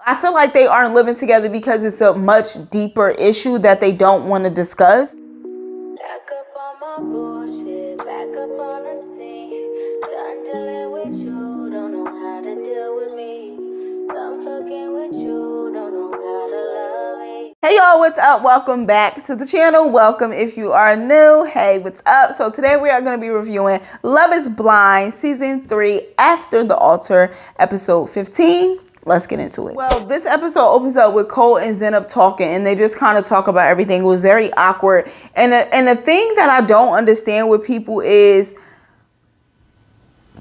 I feel like they aren't living together because it's a much deeper issue that they don't want to discuss. Back up on my bullshit, back up on the scene. Done dealing with you, don't know how to deal with me. Done fucking with you, don't know how to love me. Hey y'all, what's up? Welcome back to the channel. Welcome if you are new. Hey, what's up? So today we are going to be reviewing Love is Blind Season 3 After the Altar, Episode 15. Let's get into it. Well, this episode opens up with Cole and Zanab talking, and they just kind of talk about everything. It was very awkward. And the thing that I don't understand with people is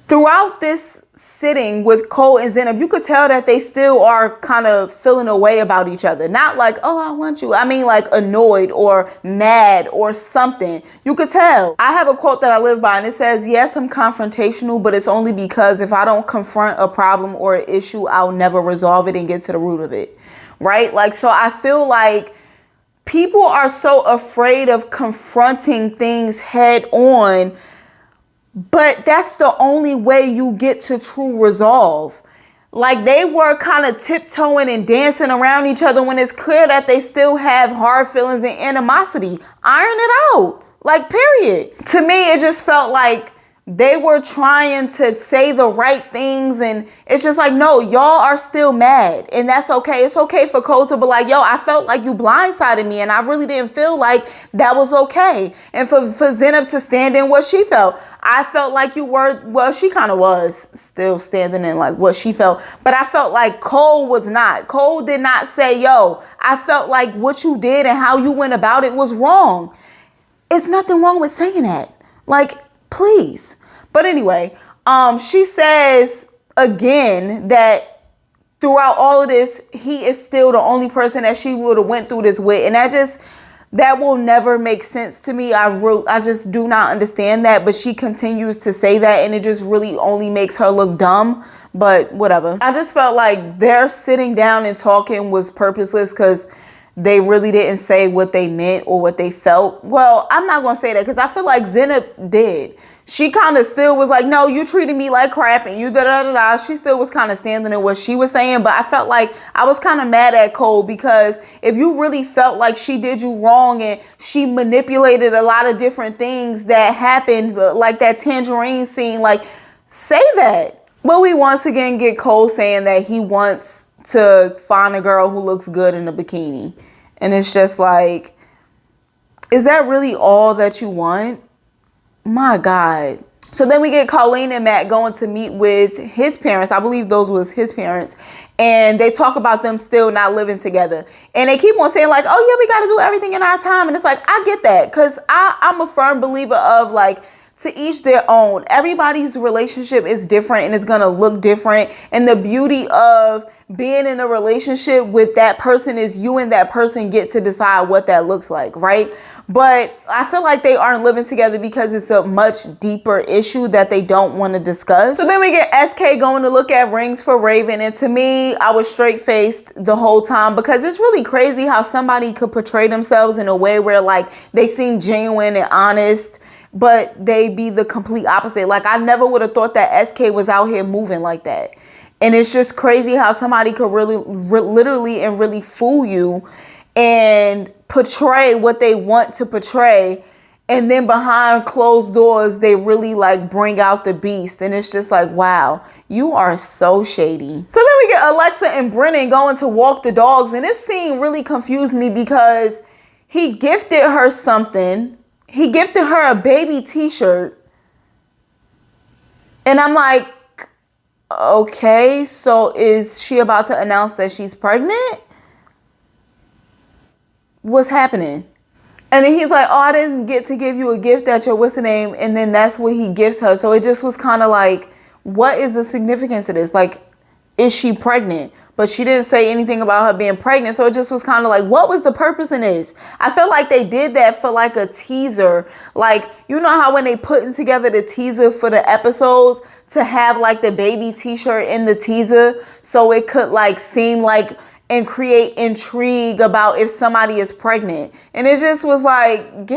throughout this sitting with Cole and Zanab, you could tell that they still are kind of feeling a way about each other. Not like, oh, I want you. I mean, like annoyed or mad or something. You could tell. I have a quote that I live by, and it says, yes, I'm confrontational, but it's only because if I don't confront a problem or an issue, I'll never resolve it and get to the root of it. Right? Like, so I feel like people are so afraid of confronting things head on. But that's the only way you get to true resolve. Like, they were kind of tiptoeing and dancing around each other when it's clear that they still have hard feelings and animosity. Iron it out. Like, period. To me, it just felt like they were trying to say the right things, and it's just like, no, y'all are still mad, and that's okay. It's okay for Cole to be like, yo, I felt like you blindsided me, and I really didn't feel like that was okay. And for Zanab to stand in what she felt. I felt like you were, well, she kind of was still standing in like what she felt, but I felt like Cole was not. Cole did not say, yo, I felt like what you did and how you went about it was wrong. It's nothing wrong with saying that. Like, please. But anyway, she says again that throughout all of this, he is still the only person that she would have went through this with. And that will never make sense to me. I just do not understand that. But she continues to say that, and it just really only makes her look dumb. But whatever. I just felt like their sitting down and talking was purposeless because they really didn't say what they meant or what they felt. Well, I'm not going to say that because I feel like Zanab did. She kind of still was like, no, you treated me like crap and you da-da-da-da. She still was kind of standing in what she was saying. But I felt like I was kind of mad at Cole because if you really felt like she did you wrong and she manipulated a lot of different things that happened, like that tangerine scene, like, say that. But we once again get Cole saying that he wants to find a girl who looks good in a bikini. And it's just like, is that really all that you want? My God. So then we get Colleen and Matt going to meet with his parents. I believe those was his parents. And they talk about them still not living together. And they keep on saying like, oh yeah, we got to do everything in our time. And it's like, I get that. Because I'm a firm believer of like, to each their own. Everybody's relationship is different and it's going to look different. And the beauty of being in a relationship with that person is you and that person get to decide what that looks like, right? But I feel like they aren't living together because it's a much deeper issue that they don't want to discuss. So then we get SK going to look at rings for Raven. And to me, I was straight-faced the whole time because it's really crazy how somebody could portray themselves in a way where like they seem genuine and honest, but they be the complete opposite. Like, I never would have thought that SK was out here moving like that. And it's just crazy how somebody could really, literally and really fool you and portray what they want to portray. And then behind closed doors, they really like bring out the beast. And it's just like, wow, you are so shady. So then we get Alexa and Brennan going to walk the dogs. And this scene really confused me because he gifted her something. He gifted her a baby t-shirt. And I'm like, okay, so is she about to announce that she's pregnant? What's happening? And then he's like, oh, I didn't get to give you a gift at your what's the name. And then that's what he gifts her. So it just was kind of like, what is the significance of this? Like, is she pregnant? But she didn't say anything about her being pregnant. So it just was kind of like, what was the purpose in this? I felt like they did that for like a teaser. Like, you know how when they putting together the teaser for the episodes to have like the baby t-shirt in the teaser so it could like seem like and create intrigue about if somebody is pregnant. And it just was like,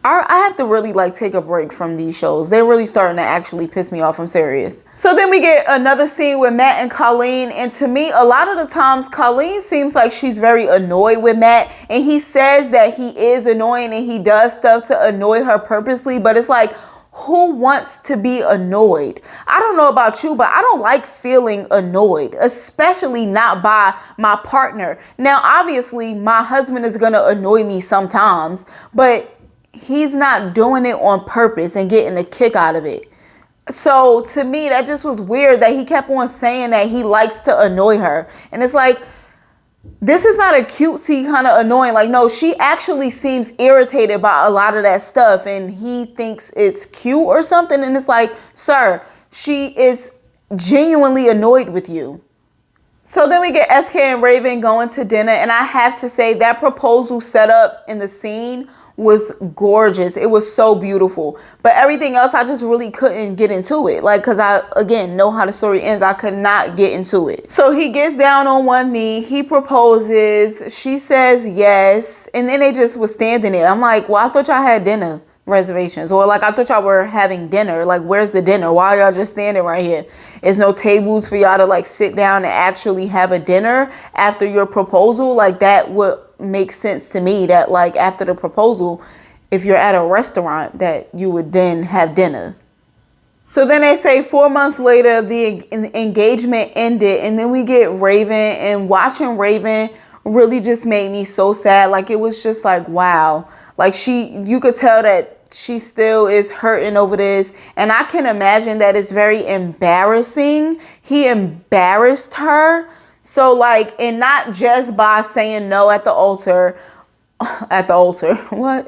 I have to really like take a break from these shows. They're really starting to actually piss me off. I'm serious. So then we get another scene with Matt and Colleen. And to me, a lot of the times, Colleen seems like she's very annoyed with Matt. And he says that he is annoying and he does stuff to annoy her purposely. But it's like, who wants to be annoyed? I don't know about you, but I don't like feeling annoyed, especially not by my partner. Now, obviously, my husband is going to annoy me sometimes, but he's not doing it on purpose and getting a kick out of it. So to me, that just was weird that he kept on saying that he likes to annoy her. And it's like, this is not a cutesy kind of annoying. Like, no, she actually seems irritated by a lot of that stuff. And he thinks it's cute or something. And it's like, sir, she is genuinely annoyed with you. So then we get SK and Raven going to dinner. And I have to say that proposal set up in the scene was gorgeous. It was so beautiful. But everything else, I just really couldn't get into it. Like, because I, again, know how the story ends. I could not get into it. So he gets down on one knee. He proposes. She says yes. And then they just was standing there. I'm like, well, I thought y'all had dinner reservations. Or like, I thought y'all were having dinner. Like, where's the dinner? Why are y'all just standing right here? There's no tables for y'all to like sit down and actually have a dinner after your proposal. Like, that would make sense to me that like after the proposal, if you're at a restaurant, that you would then have dinner. So then they say 4 months later, the engagement ended. And then we get Raven, and watching Raven really just made me so sad. Like, it was just like, wow. Like, you could tell that she still is hurting over this. And I can imagine that it's very embarrassing. He embarrassed her. So like, and not just by saying no at the altar, what?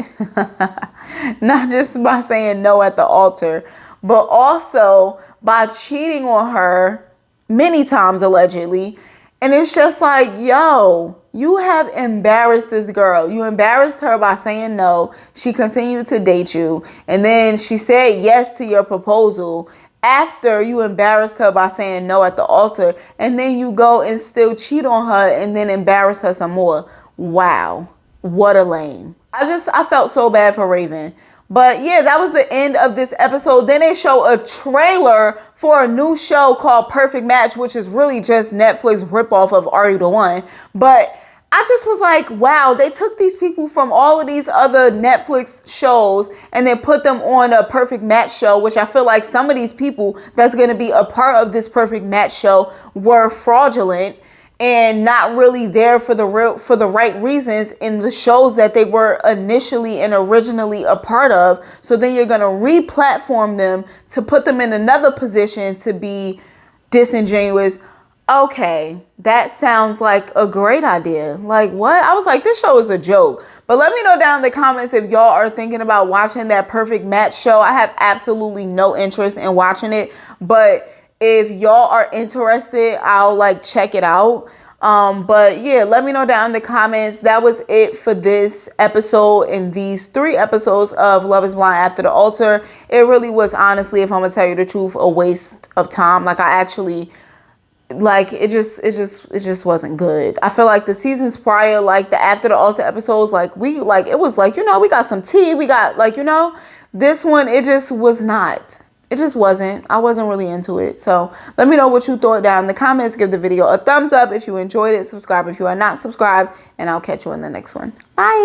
Not just by saying no at the altar, but also by cheating on her many times, allegedly. And it's just like, yo, you have embarrassed this girl. You embarrassed her by saying no. She continued to date you. And then she said yes to your proposal after you embarrassed her by saying no at the altar. And then you go and still cheat on her and then embarrass her some more. Wow. What a lame. I felt so bad for Raven. But yeah, that was the end of this episode. Then they show a trailer for a new show called Perfect Match, which is really just Netflix ripoff of Are You the One? But I just was like, wow, they took these people from all of these other Netflix shows and then put them on a Perfect Match show, which I feel like some of these people that's going to be a part of this Perfect Match show were fraudulent and not really there for the right reasons in the shows that they were initially and originally a part of. So then you're going to re-platform them to put them in another position to be disingenuous. Okay, that sounds like a great idea. Like, what? I was like, this show is a joke. But let me know down in the comments if y'all are thinking about watching that Perfect Match show. I have absolutely no interest in watching it, but if y'all are interested, I'll like check it out. But yeah, let me know down in the comments. That was it for this episode and these 3 episodes of Love is Blind After the Altar. It really was, honestly, if I'm gonna tell you the truth, a waste of time. Like, I actually, like, it just wasn't good. I feel like the seasons prior, like the After the Altar episodes, like it was like, you know, we got some tea, we got like, you know, this one, it just was not. It just wasn't. I wasn't really into it. So let me know what you thought down in the comments. Give the video a thumbs up if you enjoyed it. Subscribe if you are not subscribed. And I'll catch you in the next one. Bye.